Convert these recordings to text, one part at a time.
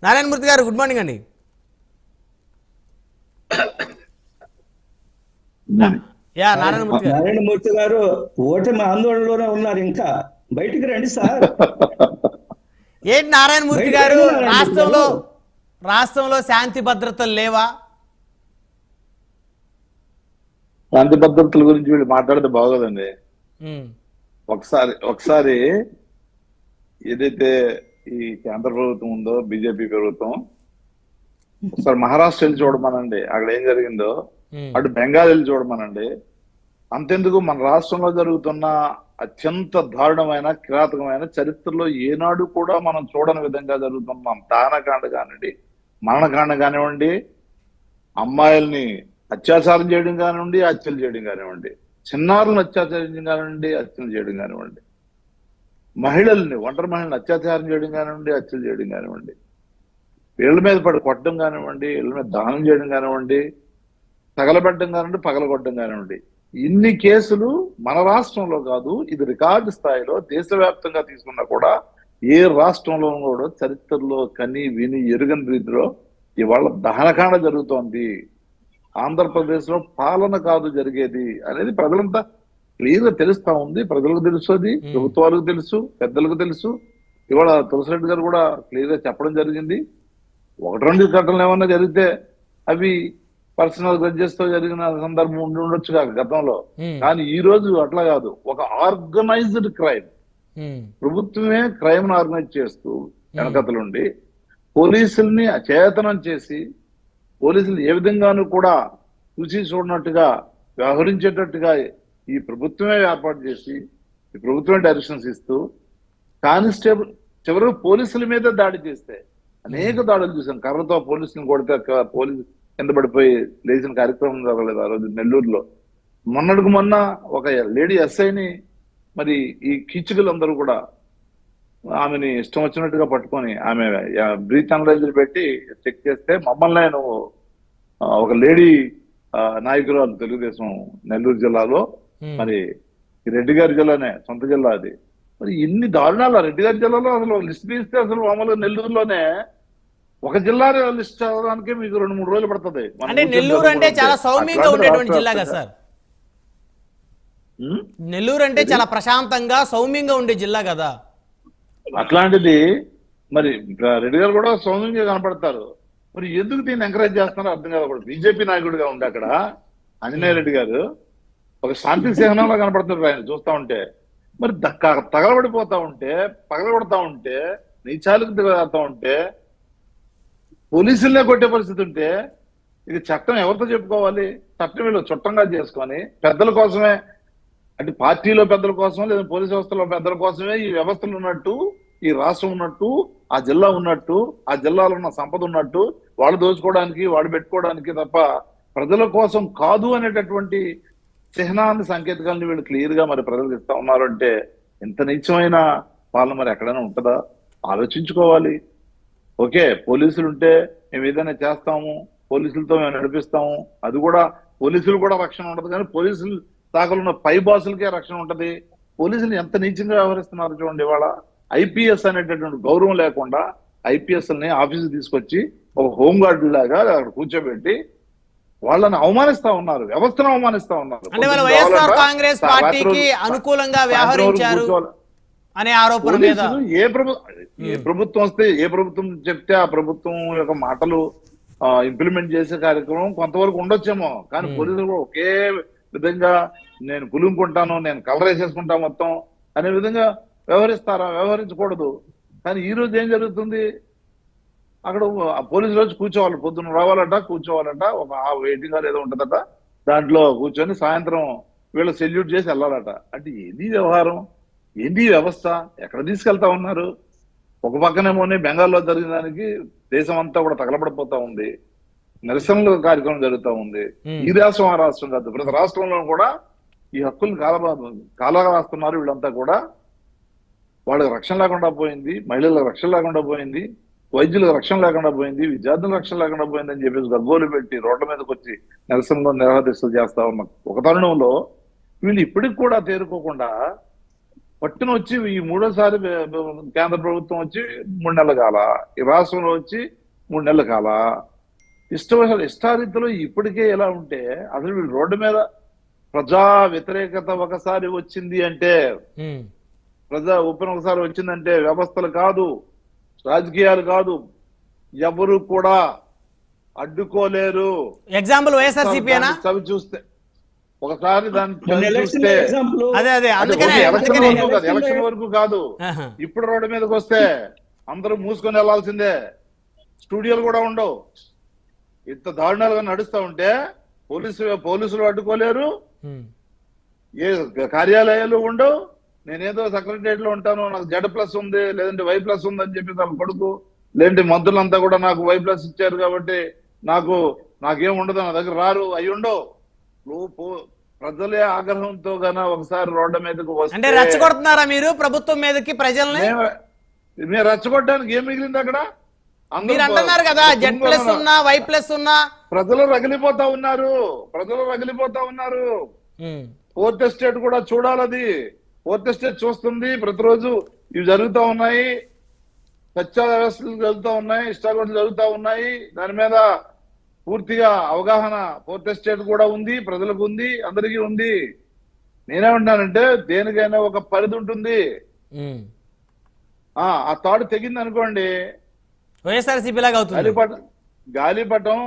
నారాయణమూర్తి గారు good morning అండి. నారాయణమూర్తి గారు ఓటమి ఆందోళనలోనే ఉన్నారు, ఇంకా బయటికి రండి సార్. ఏంటి నారాయణమూర్తి గారు, రాష్ట్రంలో శాంతి భద్రతలు లేవా? శాంతి భద్రతల గురించి వీళ్ళు మాట్లాడితే బాగోదండి. ఒకసారి ఏదైతే ఈ కేంద్ర ప్రభుత్వం ఉందో బీజేపీ ప్రభుత్వం, ఒకసారి మహారాష్ట్ర వెళ్ళి చూడమనండి, అక్కడ ఏం జరిగిందో. అటు బెంగాల్ వెళ్ళి చూడమనండి. అంతెందుకు మన రాష్ట్రంలో జరుగుతున్న అత్యంత దారుణమైన కిరాతకమైన చరిత్రలో ఏనాడు కూడా మనం చూడని విధంగా జరుగుతున్న దానకాండ కానివ్వండి, మరణకాండ కానివ్వండి, అమ్మాయిల్ని అత్యాచారం చేయడం కానివ్వండి, హత్యలు చేయడం కానివ్వండి, చిన్నారులను అత్యాచారం కానివ్వండి, హత్యలు చేయడం కానివ్వండి, మహిళల్ని ఒంటరి మహిళల్ని అత్యాచారం చేయడం కానివ్వండి, హత్యలు చేయడం కానివ్వండి, ఇళ్ల మీద పడి కొట్టడం కానివ్వండి, ఇళ్ల మీద దానం చేయడం కానివ్వండి, తగలబెట్టడం కానివ్వండి, పగలగొట్టడం కానివ్వండి, ఇన్ని కేసులు మన రాష్ట్రంలో కాదు, ఇది రికార్డు స్థాయిలో దేశవ్యాప్తంగా తీసుకున్నా కూడా ఏ రాష్ట్రంలో కూడా చరిత్రలో కని విని ఎరుగని రీతిలో ఇవాళ దహనకాండ జరుగుతోంది. ఆంధ్రప్రదేశ్ లో పాలన కాదు జరిగేది అనేది ప్రజలంతా క్లియర్ గా తెలుస్తా ఉంది. ప్రజలకు తెలుసు, అది ప్రభుత్వాలకు తెలుసు, పెద్దలకు తెలుసు. ఇవాళ తులసిరెడ్డి గారు కూడా క్లియర్ గా చెప్పడం జరిగింది. ఒకటి రెండు ఘటనలు ఏమన్నా జరిగితే అవి పర్సనల్ గ్రడ్జెస్ తో జరిగిన సందర్భం ఉండొచ్చు కాక గతంలో, కానీ ఈ రోజు అట్లా కాదు. ఒక ఆర్గనైజ్డ్ క్రైమ్, ప్రభుత్వమే క్రైమ్ ఆర్గనైజ్ చేస్తూ వెనకతలుండి పోలీసుల్ని అచేతనం చేసి, పోలీసులు ఏ విధంగానూ కూడా చూసి చూడనట్టుగా వ్యవహరించేటట్టుగా ఈ ప్రభుత్వమే ఏర్పాటు చేసి, ఈ ప్రభుత్వమే డైరెక్షన్స్ ఇస్తూ, కానిస్టేబుల్ చివరికి పోలీసుల మీద దాడి చేస్తే అనేక దాడులు చూసాం. కర్రతో పోలీసులను కొడితే పోలీసు కింద పడిపోయి లేచిన కార్యక్రమం జరగలేదు ఆ రోజు నెల్లూరులో. మొన్నటికి మొన్న ఒక లేడీ ఎస్ఐని మరి ఈ కీచుకులందరూ కూడా ఆమెని ఇష్టం వచ్చినట్టుగా పట్టుకొని ఆమె బ్రీత్ అనలైజర్ పెట్టి చెక్ చేస్తే మమ్మల్ని నువ్వు ఒక లేడీ నాయకురాలు తెలుగుదేశం నెల్లూరు జిల్లాలో, మరి రెడ్డి గారి జిల్లానే, సొంత జిల్లా అది. మరి ఇన్ని దారుణాలు రెడ్డి గారి జిల్లాలో అసలు లిస్ట్ తీస్తే అసలు మామూలుగా నెల్లూరులోనే ఒక జిల్లా లిస్ట్ చదవడానికి మీకు 2-3 రోజులు పడుతుంది. అంటే నెల్లూరు అంటే చాలా సౌమ్యంగా ఉండేటువంటి జిల్లా కదా సార్. నెల్లూరు అంటే చాలా ప్రశాంతంగా సౌమ్యంగా ఉండే జిల్లా కదా. అట్లాంటిది మరి రెడ్డి గారు కూడా సౌమ్యంగా కనపడతారు. మరి ఎందుకు దీన్ని ఎంకరేజ్ చేస్తున్నారో అర్థం కాదు. బీజేపీ నాయకుడిగా ఉండే అక్కడ ఆంజనేయ రెడ్డి గారు ఒక శాంతి చిహ్నంలో కనపడుతున్నారు ఆయన చూస్తా ఉంటే. మరి తగలబడిపోతా ఉంటే, పగలగొడతా ఉంటే, నీచాలకు దిగతా ఉంటే, పోలీసులనే కొట్టే పరిస్థితి ఉంటే, ఇది చట్టం ఎవరితో చెప్పుకోవాలి? చట్టం వీళ్ళు చుట్టంగా చేసుకొని పెద్దల కోసమే, అంటే పార్టీలో పెద్దల కోసం లేదా పోలీస్ వ్యవస్థలో పెద్దల కోసమే ఈ వ్యవస్థలు ఉన్నట్టు, ఈ రాష్ట్రం ఉన్నట్టు, ఆ జిల్లా ఉన్నట్టు, ఆ జిల్లాలో ఉన్న సంపద ఉన్నట్టు వాళ్ళు దోచుకోవడానికి, వాళ్ళు పెట్టుకోవడానికి తప్ప ప్రజల కోసం కాదు అనేటటువంటి చిహ్నాన్ని, సంకేతాలను వీళ్ళు క్లియర్ గా మరి ప్రజలకు ఇస్తా ఉన్నారు. అంటే ఎంత నీచమైన పాలన మరి ఎక్కడైనా ఉంటుందా? ఆలోచించుకోవాలి. ఓకే, పోలీసులు ఉంటే మేము ఏదైనా చేస్తాము, పోలీసులతో మేము నడిపిస్తాము, అది కూడా పోలీసులు కూడా రక్షణ ఉండదు. కానీ పోలీసులు దాఖలు ఉన్న పై బాసులకే రక్షణ ఉంటది. పోలీసులు ఎంత నీచంగా వ్యవహరిస్తున్నారు చూడండి. ఇవాళ ఐపీఎస్ అనేటటువంటి గౌరవం లేకుండా ఐపీఎస్ని ఆఫీసు తీసుకొచ్చి ఒక హోంగార్డు లాగా అక్కడ కూర్చోబెట్టి వాళ్ళని అవమానిస్తా ఉన్నారు, వ్యవస్థను అవమానిస్తా ఉన్నారు. అంటే వాళ్ళు వైఎస్ఆర్ కాంగ్రెస్ పార్టీకి అనుకూలంగా వ్యవహరించారు అనే ఆరోపణ మీద ఏ ప్రభుత్వం వస్తే, ఏ ప్రభుత్వం చెప్తే ఆ ప్రభుత్వం యొక్క మాటలు ఇంప్లిమెంట్ చేసే కార్యక్రమం కొంతవరకు ఉండొచ్చేమో. కానీ పోలీసులు ఒకే విధంగా నేను పులుముకుంటాను, నేను కలర్ వేసేసుకుంటా మొత్తం అనే విధంగా వ్యవహరిస్తారా? వ్యవహరించకూడదు. కానీ ఈ రోజు ఏం జరుగుతుంది? అక్కడ పోలీసులు వచ్చి కూర్చోవాలి, పొద్దున్న రావాలంట, కూర్చోవాలంట, ఒక వెయిటింగ్ హాల్ ఏదో ఉంటుందట, దాంట్లో కూర్చొని సాయంత్రం వీళ్ళు సెల్యూట్ చేసి వెళ్ళాలట. అంటే ఏంది వ్యవహారం, ఏంది వ్యవస్థ, ఎక్కడ తీసుకెళ్తా ఉన్నారు? ఒక పక్కనేమోనే బెంగాల్లో జరిగిన దానికి దేశం అంతా కూడా తగలబడిపోతా ఉంది, నిరసనల కార్యక్రమం జరుగుతూ ఉంది. ఈ రాష్ట్రం ఆ రాష్ట్రం కాదు, ప్రతి రాష్ట్రంలో కూడా ఈ హక్కులను కాలగా రాస్తున్నారు. వీళ్ళంతా కూడా వాళ్ళకి రక్షణ లేకుండా పోయింది, మహిళలకు రక్షణ లేకుండా పోయింది, వైద్యులకు రక్షణ లేకుండా పోయింది, విద్యార్థులకు రక్షణ లేకుండా పోయింది అని చెప్పేసి గగ్గోలు పెట్టి రోడ్ల మీదకి వచ్చి నిరసనలో నిర్వహిస్తూ చేస్తా ఉన్న ఒక తరుణంలో వీళ్ళు ఇప్పటికి కూడా తేరుకోకుండా పట్టున వచ్చి ఈ మూడోసారి కేంద్ర ప్రభుత్వం వచ్చి 3 నెలలు కాల, ఈ రాష్ట్రంలో వచ్చి 3 నెలలు కాల. ఇష్టారీతిలో ఇప్పటికే ఎలా ఉంటే అసలు వీళ్ళు రోడ్డు మీద ప్రజా వ్యతిరేకత ఒకసారి వచ్చింది అంటే, ప్రజా ఒప్పిన ఒకసారి వచ్చిందంటే వ్యవస్థలు కాదు, రాజకీయాలు కాదు, ఎవరు కూడా అడ్డుకోలేరు. ఎగ్జాంపుల్ వైఎస్ఆర్సీపీనా? చవి చూస్తే ఒకసారి దాన్ని చూస్తే ఎలక్షన్ వరకు కాదు, ఇప్పుడు రోడ్డు మీదకి వస్తే అందరూ మూసుకొని వెళ్లాల్సిందే. స్టూడియోలు కూడా ఉండవు. ఇంత దారుణాలుగా నడుస్తా ఉంటే పోలీసులు అడ్డుకోలేరు, ఏ కార్యాలయాలు ఉండవు. నేనేదో సెక్రటరియట్ లో ఉంటాను, నాకు Z+ ఉంది, లేదంటే Y+ ఉంది అని చెప్పి తన కొడుకు, లేదంటే మంత్రులంతా కూడా నాకు Y+ ఇచ్చారు కాబట్టి నాకేం ఉండదు, నా దగ్గర రారు, అయి ఉండవు. ప్రజలే ఆగ్రహంతో గాన ఒకసారి రోడ్డు మీదకి వస్తే రెచ్చగొడుతున్నారా మీరు ప్రభుత్వం మీదకి ప్రజల్ని? మేము రెచ్చగొట్టడానికి ఏం మిగిలింది అక్కడ? మీరు అంటున్నారు కదా Z+ ఉన్నా Y+ ఉన్నా ప్రజలు రగిలిపోతా ఉన్నారు. 4th ఎస్టేట్ కూడా చూడాలది. 4th ఎస్టేట్ చూస్తుంది. ప్రతిరోజు ఇవి జరుగుతూ ఉన్నాయి, సత్య వ్యవస్థలు జరుగుతూ ఉన్నాయి, ఇష్టాగోట్లు జరుగుతూ ఉన్నాయి. దాని మీద పూర్తిగా అవగాహన 4th ఎస్టేట్ కూడా ఉంది, ప్రజలకు ఉంది, అందరికీ ఉంది. నేనేమంటానంటే దేనికైనా ఒక పరిధి ఉంటుంది. ఆ తాడు తెగింది అనుకోండి, వైఎస్ఆర్సీపీ లాగా అవుతుంది. గాలిపటం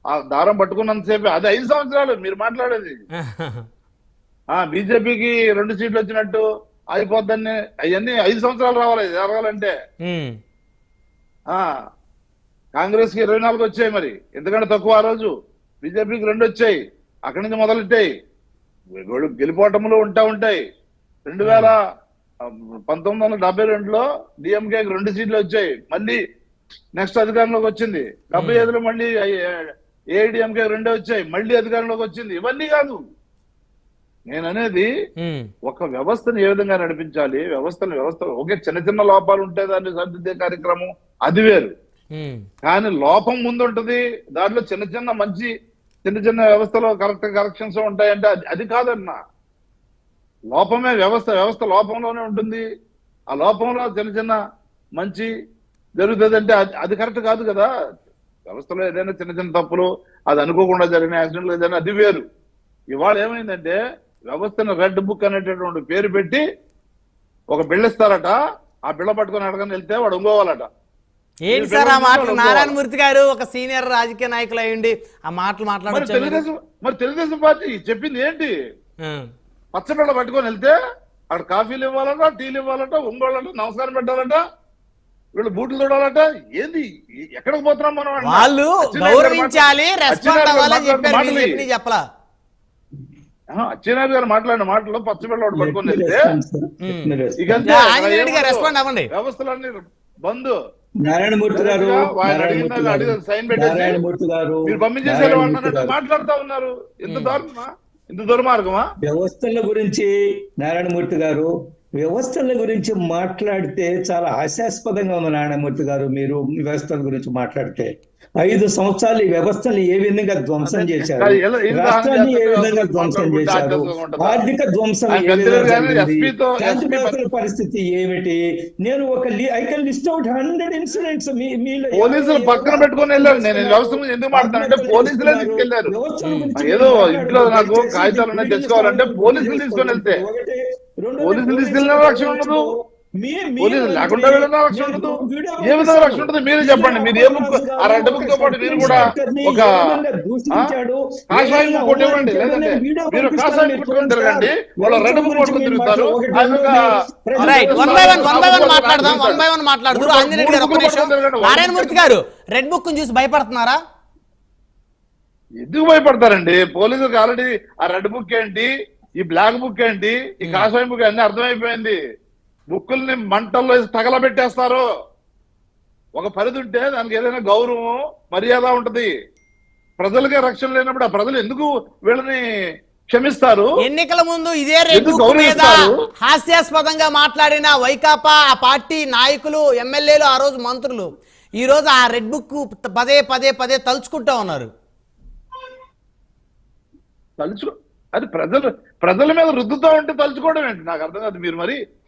ఆ దారం పట్టుకున్నంతసేపు అది 5 సంవత్సరాలు మీరు మాట్లాడేది. బీజేపీకి 2 సీట్లు వచ్చినట్టు అయిపోద్దని అవన్నీ 5 సంవత్సరాలు రావాలి జరగాలంటే. కాంగ్రెస్ కి 24 వచ్చాయి, మరి ఎందుకంటే తక్కువ. ఆ రోజు బీజేపీకి 2 వచ్చాయి, అక్కడి నుంచి మొదలెట్టాయి. గెలిపోవటములు ఉంటాయి. 1972లో డిఎంకేకి 2 సీట్లు వచ్చాయి, మళ్ళీ నెక్స్ట్ అధికారంలోకి వచ్చింది. 75లో మళ్ళీ ఏఐడిఎంకే 2 వచ్చాయి, మళ్ళీ అధికారంలోకి వచ్చింది. ఇవన్నీ కాదు నేననేది, ఒక వ్యవస్థను ఏ విధంగా నడిపించాలి. వ్యవస్థ ఒకే చిన్న లోపాలు ఉంటే దాన్ని సరిదిద్దే కార్యక్రమం అది వేరు. కానీ లోపం ముందు ఉంటది, దాంట్లో చిన్న వ్యవస్థలో కరెక్షన్స్ ఉంటాయంటే అది కాదన్నా. లోపమే వ్యవస్థ లోపంలోనే ఉంటుంది. ఆ లోపంలో చిన్న మంచి జరుగుతుందంటే అది కరెక్ట్ కాదు కదా. వ్యవస్థలో ఏదైనా చిన్న తప్పులు, అది అనుకోకుండా జరిగిన యాక్సిడెంట్లు ఏదైనా అది వేరు. ఇవాళ ఏమైందంటే వ్యవస్థను రెడ్ బుక్ అనేటటువంటి పేరు పెట్టి ఒక బిళ్ళ ఇస్తారట, ఆ బిళ్ళ పట్టుకొని అడగని వెళ్తే వాడు ఇంకోవాలట. ఏంటి సార్ ఆ మాటలు? నారాయణమూర్తి గారు ఒక సీనియర్ రాజకీయ నాయకులు అయ్యండి ఆ మాటలు మాట్లాడారు. తెలుగుదేశం పార్టీ చెప్పింది ఏంటి? పచ్చబిళ్ళ పట్టుకొని వెళ్తే అక్కడ కాఫీలు ఇవ్వాలట, టీలు ఇవ్వాలట, ఒంగోళ్ళట, నమస్కారం పెట్టాలట, వీళ్ళు బూట్లు చూడాలట. ఏంది? ఎక్కడికి పోతున్నాం మనం? వాళ్ళు గౌరవించాలి, రెస్పాండ్ అవ్వాలని చెప్పలా. అచ్చెన్నాయుడు గారు మాట్లాడిన మాటలో పచ్చబిళ్ళ పట్టుకొని వెళ్తే వ్యవస్థలన్నీ బంద్. నారాయణమూర్తి గారు మీరు పంపించేసారు మాట్లాడుతూ ఉన్నారు. ఇంత దుర్మార్గమా? వ్యవస్థల గురించి నారాయణమూర్తి గారు వ్యవస్థల గురించి మాట్లాడితే చాలా హాస్యాస్పదంగా ఉంది. నారాయణమూర్తి గారు మీరు వ్యవస్థల గురించి మాట్లాడితే 5 సంవత్సరాలు ఈ వ్యవస్థని ఏ విధంగా ధ్వంసం చేశారు, రాష్ట్రాన్ని ఏ విధంగా ధ్వంసం చేశారు, ఆర్థిక ధ్వంసం ఏ విధంగా జరిగింది, శాంతి భద్రతల పరిస్థితి ఏమిటి? నేను I can list out 100 incidents. పోలీసులు పక్కన పెట్టుకుని వెళ్ళారు. నేను వ్యవస్థ గురించి ఎందుకు మాట్లాడానంటే పోలీసులే తీసుకెళ్లారు. ఏదో ఇంట్లో నాకు కాగితాలు ఉన్నాయి తెచ్చుకోవాలంటే పోలీసులు తీసుకొని వెళ్తే పోలీసులు తీసుకెళ్ళిన రక్షణ ఉండదు, పోలీసులు లేకుండా వెళ్ళిన రక్షణ ఉండదు. ఏ విధంగా రక్షణ ఉంటుంది మీరే చెప్పండి. మీరు ఏ బుక్, ఆ రెడ్ బుక్ తో పాటు మీరు కూడా ఒక కాషాయం బుక్ ఇవ్వండి, లేదంటే మీరు కాషాయం పుట్టుకొని తిరగండి, వాళ్ళ రెడ్ బుక్ పట్టుకొని తిరుగుతారు. నారాయణమూర్తి గారు రెడ్ బుక్ చూసి భయపడుతున్నారా? ఎందుకు భయపడతారండి? పోలీసులకు ఆల్రెడీ ఆ రెడ్ బుక్ ఏంటి, ఈ బ్లాక్ బుక్ ఏంటి, ఈ కాషాయం బుక్ అన్ని అర్థమైపోయింది. బుక్కుల్ని మంటల్లో తగలబెట్టేస్తారు. ఒక పరిధి ఉంటే దానికి ఏదైనా గౌరవం, మర్యాద ఉంటది. ప్రజలకే రక్షణ లేనప్పుడు ఆ ప్రజలు ఎందుకు వీళ్ళని క్షమిస్తారు? ఎన్నికల ముందు ఇదే రెడ్ బుక్ మీద హాస్యాస్పదంగా మాట్లాడిన వైకాపా ఆ పార్టీ నాయకులు, ఎమ్మెల్యేలు, ఆ రోజు మంత్రులు, ఈ రోజు ఆ రెడ్ బుక్ పదే తలుచుకుంటా ఉన్నారు. అది ప్రజల మీద రుద్దుతా ఉంటే తలుచుకోవడం ఏంటి? నాకు అర్థం కాదు. మీరు మరి